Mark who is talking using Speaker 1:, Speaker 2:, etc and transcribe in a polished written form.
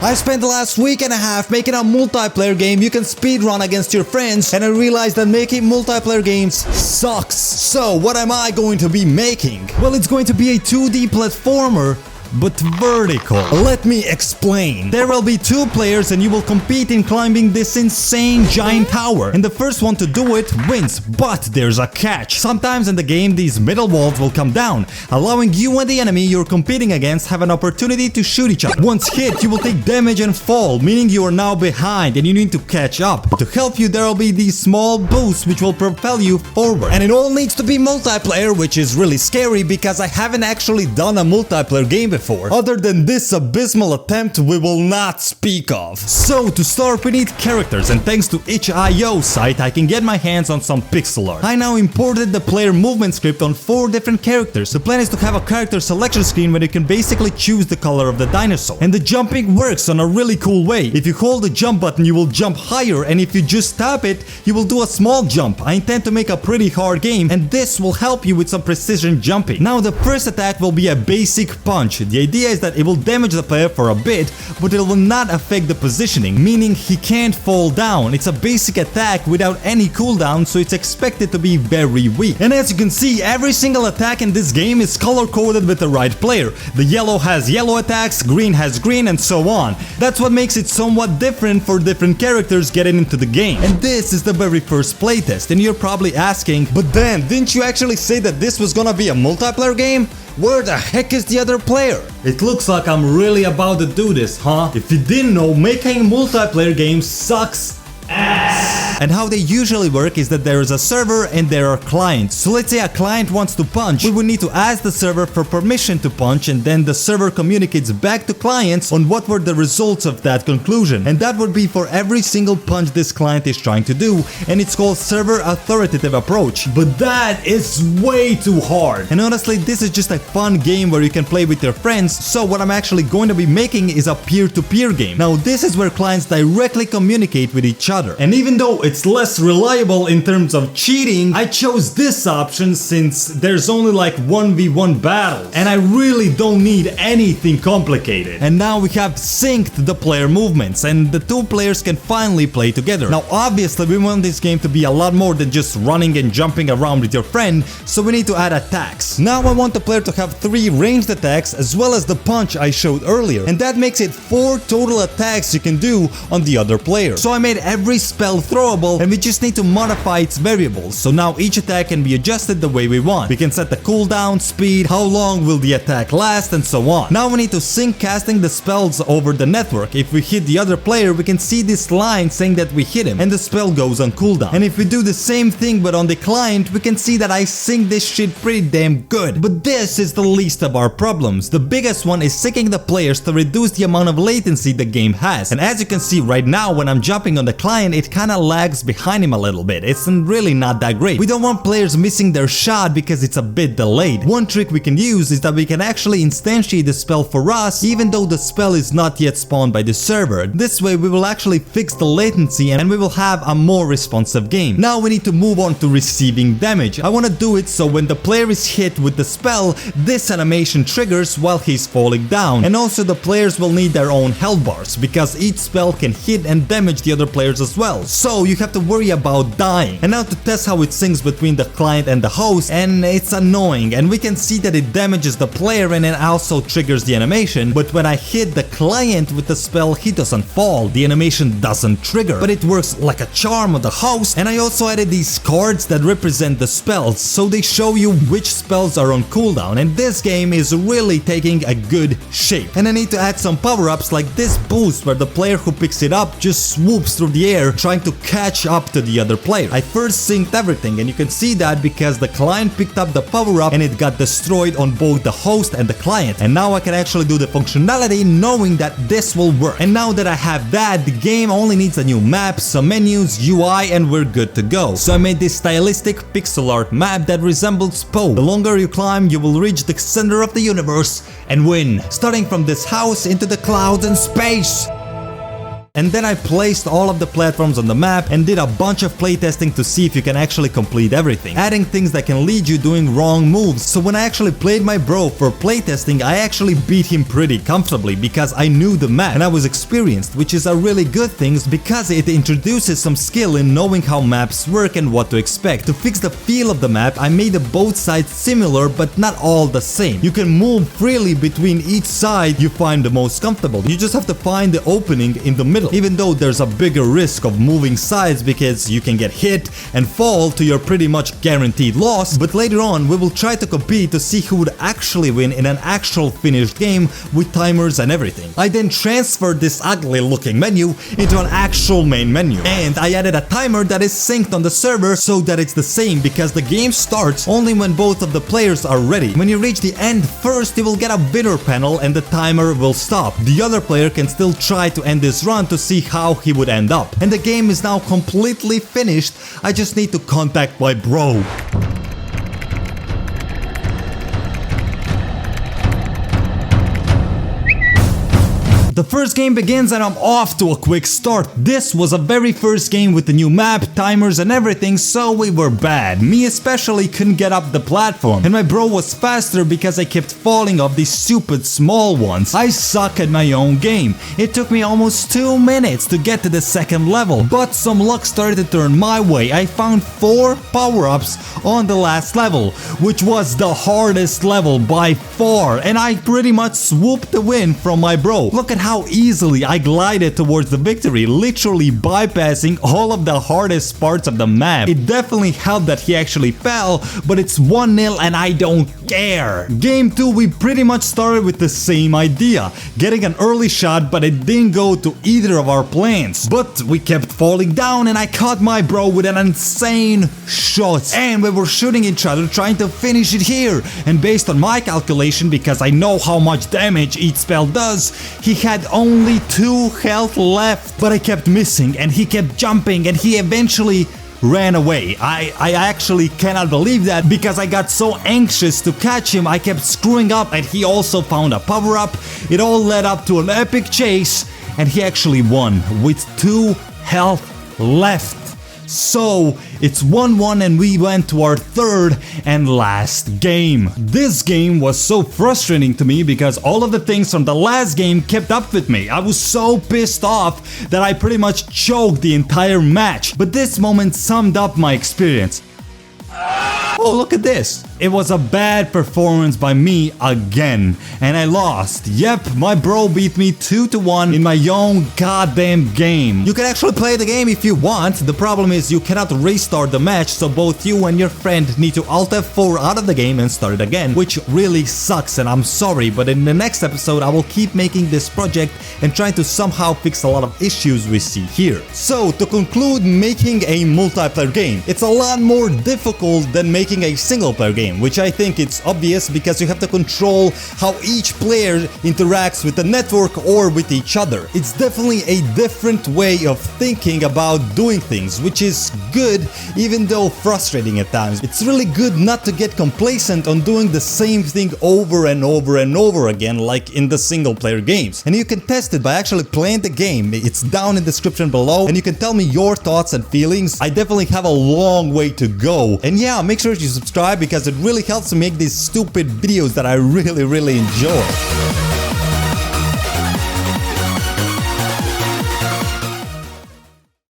Speaker 1: I spent the last week and a half making a multiplayer game you can speedrun against your friends, and I realized that making multiplayer games sucks. So what am I going to be making? Well, it's going to be a 2D platformer, but vertical. Let me explain. There will be two players and you will compete in climbing this insane giant tower. And the first one to do it wins, but there's a catch. Sometimes in the game these middle walls will come down, allowing you and the enemy you're competing against have an opportunity to shoot each other. Once hit, you will take damage and fall, meaning you are now behind and you need to catch up. To help you, there will be these small boosts which will propel you forward. And it all needs to be multiplayer, which is really scary because I haven't actually done a multiplayer game before. Other than this abysmal attempt we will not speak of. So to start we need characters, and thanks to itch.io site I can get my hands on some pixel art. I now imported the player movement script on 4 different characters. The plan is to have a character selection screen where you can basically choose the color of the dinosaur. And the jumping works on a really cool way. If you hold the jump button you will jump higher, and if you just tap it you will do a small jump. I intend to make a pretty hard game, and this will help you with some precision jumping. Now the first attack will be a basic punch. The idea is that it will damage the player for a bit, but it will not affect the positioning, meaning he can't fall down. It's a basic attack without any cooldown, so it's expected to be very weak. And as you can see, every single attack in this game is color-coded with the right player. The yellow has yellow attacks, green has green, and so on. That's what makes it somewhat different for different characters getting into the game. And this is the very first playtest, and you're probably asking, but Dan, didn't you actually say that this was gonna be a multiplayer game? Where the heck is the other player? It looks like I'm really about to do this, huh? If you didn't know, making multiplayer games sucks ass. And how they usually work is that there is a server and there are clients. So let's say a client wants to punch, we would need to ask the server for permission to punch, and then the server communicates back to clients on what were the results of that conclusion. And that would be for every single punch this client is trying to do, and it's called server authoritative approach. But that is way too hard. And honestly, this is just a fun game where you can play with your friends, so what I'm actually going to be making is a peer-to-peer game. Now this is where clients directly communicate with each other. And even though it's less reliable in terms of cheating, I chose this option since there's only like 1v1 battles, and I really don't need anything complicated. And now we have synced the player movements, and the two players can finally play together. Now obviously we want this game to be a lot more than just running and jumping around with your friend, so we need to add attacks. Now I want the player to have 3 ranged attacks as well as the punch I showed earlier, and that makes it 4 total attacks you can do on the other player. So I made every spell throwable, and we just need to modify its variables, so now each attack can be adjusted the way we want. We can set the cooldown, speed, how long will the attack last, and so on. Now we need to sync casting the spells over the network. If we hit the other player, we can see this line saying that we hit him, and the spell goes on cooldown. And if we do the same thing but on the client, we can see that I sync this shit pretty damn good. But this is the least of our problems. The biggest one is syncing the players to reduce the amount of latency the game has. And as you can see right now, when I'm jumping on the client, it kinda lags behind him a little bit. It's really not that great. We don't want players missing their shot because it's a bit delayed. One trick we can use is that we can actually instantiate the spell for us even though the spell is not yet spawned by the server. This way we will actually fix the latency and we will have a more responsive game. Now we need to move on to receiving damage. I want to do it so when the player is hit with the spell, this animation triggers while he's falling down. And also the players will need their own health bars because each spell can hit and damage the other players as well. So you have to worry about dying. And now to test how it syncs between the client and the host, and it's annoying, and we can see that it damages the player and it also triggers the animation, but when I hit the client with the spell he doesn't fall, the animation doesn't trigger, but it works like a charm on the host. And I also added these cards that represent the spells, so they show you which spells are on cooldown, and this game is really taking a good shape. And I need to add some power-ups like this boost where the player who picks it up just swoops through the air trying to catch up to the other player. I first synced everything, and you can see that because the client picked up the power-up and it got destroyed on both the host and the client. And now I can actually do the functionality knowing that this will work. And now that I have that, the game only needs a new map, some menus, UI, and we're good to go. So I made this stylistic pixel art map that resembles Poe. The longer you climb, you will reach the center of the universe and win, starting from this house into the clouds and space. and then I placed all of the platforms on the map and did a bunch of playtesting to see if you can actually complete everything, adding things that can lead you doing wrong moves. So when I actually played my bro for playtesting, I actually beat him pretty comfortably because I knew the map and I was experienced, which is a really good thing because it introduces some skill in knowing how maps work and what to expect. To fix the feel of the map, I made both sides similar but not all the same. You can move freely between each side you find the most comfortable. You just have to find the opening in the middle, even though there's a bigger risk of moving sides because you can get hit and fall to your pretty much guaranteed loss. But later on we will try to compete to see who would actually win in an actual finished game with timers and everything. I then transferred this ugly looking menu into an actual main menu, and I added a timer that is synced on the server so that it's the same because the game starts only when both of the players are ready. When you reach the end first, you will get a winner panel and the timer will stop. The other player can still try to end this run to see how he would end up. And the game is now completely finished. I just need to contact my bro. The first game begins and I'm off to a quick start. This was a very first game with the new map, timers and everything, so we were bad. Me especially couldn't get up the platform, and my bro was faster because I kept falling off these stupid small ones. I suck at my own game. It took me almost 2 minutes to get to the second level, but some luck started to turn my way. I found 4 power-ups on the last level, which was the hardest level by far, and I pretty much swooped the win from my bro. Look at how easily I glided towards the victory, literally bypassing all of the hardest parts of the map. It definitely helped that he actually fell, but it's 1-0 and I don't care. Game 2, we pretty much started with the same idea, getting an early shot, but it didn't go to either of our plans. But we kept falling down and I caught my bro with an insane shot, and we were shooting each other trying to finish it here. And based on my calculation, because I know how much damage each spell does, he had only 2 health left, but I kept missing and he kept jumping and he eventually ran away. I actually cannot believe that because I got so anxious to catch him. I kept screwing up and he also found a power-up. It all led up to an epic chase and he actually won with 2 health left. So it's 1-1 and we went to our third and last game. This game was so frustrating to me because all of the things from the last game kept up with me. I was so pissed off that I pretty much choked the entire match. But this moment summed up my experience. Oh, look at this. It was a bad performance by me again, and I lost. Yep, my bro beat me 2-1 in my own goddamn game. You can actually play the game if you want. The problem is you cannot restart the match, so both you and your friend need to Alt F4 out of the game and start it again, which really sucks, and I'm sorry, but in the next episode I will keep making this project and trying to somehow fix a lot of issues we see here. So, to conclude making a multiplayer game, it's a lot more difficult than making a single player game, which I think it's obvious because you have to control how each player interacts with the network or with each other. It's definitely a different way of thinking about doing things, which is good even though frustrating at times. It's really good not to get complacent on doing the same thing over and over and over again like in the single player games. And you can test it by actually playing the game. It's down in the description below and you can tell me your thoughts and feelings. I definitely have a long way to go. And yeah, make sure you subscribe because it really helps to make these stupid videos that I really enjoy.